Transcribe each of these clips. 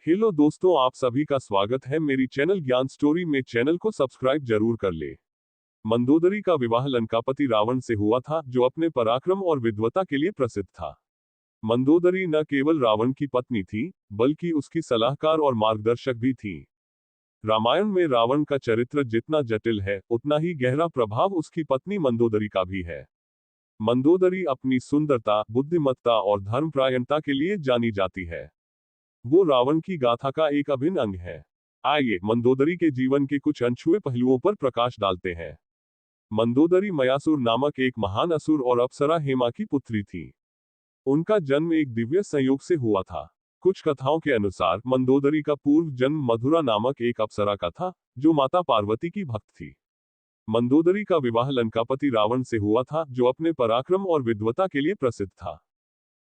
Hello दोस्तों, आप सभी का स्वागत है मेरी चैनल ज्ञान स्टोरी में। चैनल को सब्सक्राइब जरूर कर ले। मंदोदरी का विवाह लंकापति रावण से हुआ था, जो अपने पराक्रम और विद्वता के लिए प्रसिद्ध था। मंदोदरी न केवल रावण की पत्नी थी, बल्कि उसकी सलाहकार और मार्गदर्शक भी थी। रामायण में रावण का चरित्र जितना जटिल है, उतना ही गहरा प्रभाव उसकी पत्नी मंदोदरी का भी है। मंदोदरी अपनी सुंदरता, बुद्धिमत्ता और धर्मपरायणता के लिए जानी जाती है। वो रावण की गाथा का एक अभिन्न अंग है। आइए मंदोदरी के जीवन के कुछ अनछुए पहलुओं पर प्रकाश डालते हैं। मंदोदरी मयासुर नामक एक महान असुर और अप्सरा हेमा की पुत्री थी। उनका जन्म एक दिव्य संयोग से हुआ था। कुछ कथाओं के अनुसार मंदोदरी का पूर्व जन्म मधुरा नामक एक अप्सरा का था, जो माता पार्वती की भक्त थी। मंदोदरी का विवाह लंकापति रावण से हुआ था, जो अपने पराक्रम और विद्वता के लिए प्रसिद्ध था।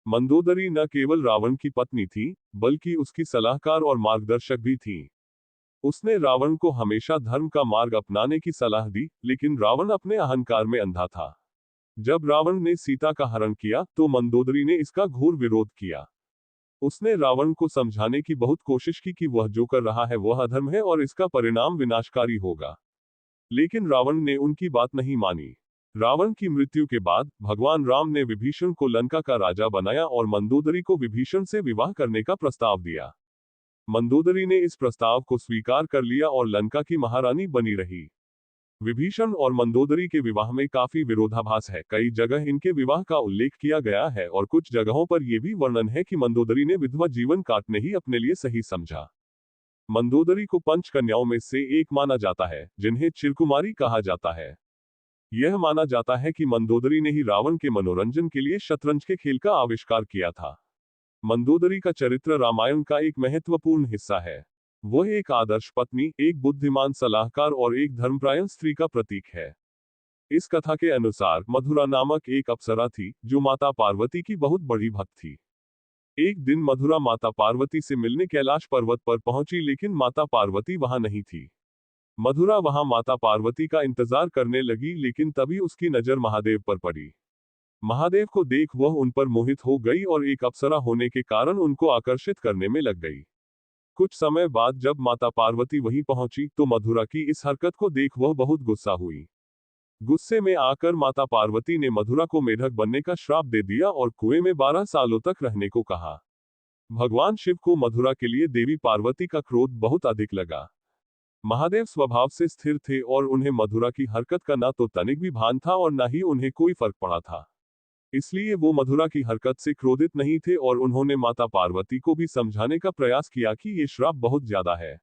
मंदोदरी न केवल रावण की पत्नी थी, बल्कि उसकी सलाहकार और मार्गदर्शक भी थी। उसने रावण को हमेशा धर्म का मार्ग अपनाने की सलाह दी, लेकिन रावण अपने अहंकार में अंधा था। जब रावण ने सीता का हरण किया, तो मंदोदरी ने इसका घोर विरोध किया। उसने रावण को समझाने की बहुत कोशिश की कि वह जो कर रहा है वह अधर्म है और इसका परिणाम विनाशकारी होगा। लेकिन रावण ने उनकी बात नहीं मानी। रावण की मृत्यु के बाद भगवान राम ने विभीषण को लंका का राजा बनाया और मंदोदरी को विभीषण से विवाह करने का प्रस्ताव दिया। मंदोदरी ने इस प्रस्ताव को स्वीकार कर लिया और लंका की महारानी बनी रही। विभीषण और मंदोदरी के विवाह में काफी विरोधाभास है। कई जगह इनके विवाह का उल्लेख किया गया है और कुछ जगहों पर यह भी वर्णन है कि मंदोदरी ने विधवा जीवन काटने ही अपने लिए सही समझा। मंदोदरी को पंच कन्याओं में से एक माना जाता है, जिन्हें चिरकुमारी कहा जाता है। यह माना जाता है कि मंदोदरी ने ही रावण के मनोरंजन के लिए शतरंज के खेल का आविष्कार किया था। मंदोदरी का चरित्र रामायण का एक महत्वपूर्ण हिस्सा है। वह एक आदर्श पत्नी, एक बुद्धिमान सलाहकार और एक धर्मपरायण स्त्री का प्रतीक है। इस कथा के अनुसार मधुरा नामक एक अप्सरा थी, जो माता पार्वती की बहुत बड़ी भक्त थी। एक दिन मधुरा माता पार्वती से मिलने कैलाश पर्वत पर पहुंची, लेकिन माता पार्वती वहां नहीं थी। मधुरा वहां माता पार्वती का इंतजार करने लगी, लेकिन तभी उसकी नजर महादेव पर पड़ी। महादेव को देख वह उन पर मोहित हो गई और एक अप्सरा होने के कारण उनको आकर्षित करने में लग गई। कुछ समय बाद जब माता पार्वती वहीं पहुंची, तो मधुरा की इस हरकत को देख वह बहुत गुस्सा हुई। गुस्से में आकर माता पार्वती ने मधुरा को मेढक बनने का श्राप दे दिया और कुएं में 12 सालों तक रहने को कहा। भगवान शिव को मधुरा के लिए देवी पार्वती का क्रोध बहुत अधिक लगा। महादेव स्वभाव से स्थिर थे और उन्हें मधुरा की हरकत का ना तो तनिक भी भान था और ना ही उन्हें कोई फर्क पड़ा था। इसलिए वो मधुरा की हरकत से क्रोधित नहीं थे और उन्होंने माता पार्वती को भी समझाने का प्रयास किया कि ये श्राप बहुत ज्यादा है।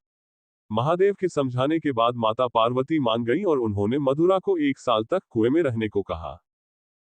महादेव के समझाने के बाद माता पार्वती मान गई और उन्होंने मधुरा को 1 साल तक कुएं में रहने को कहा।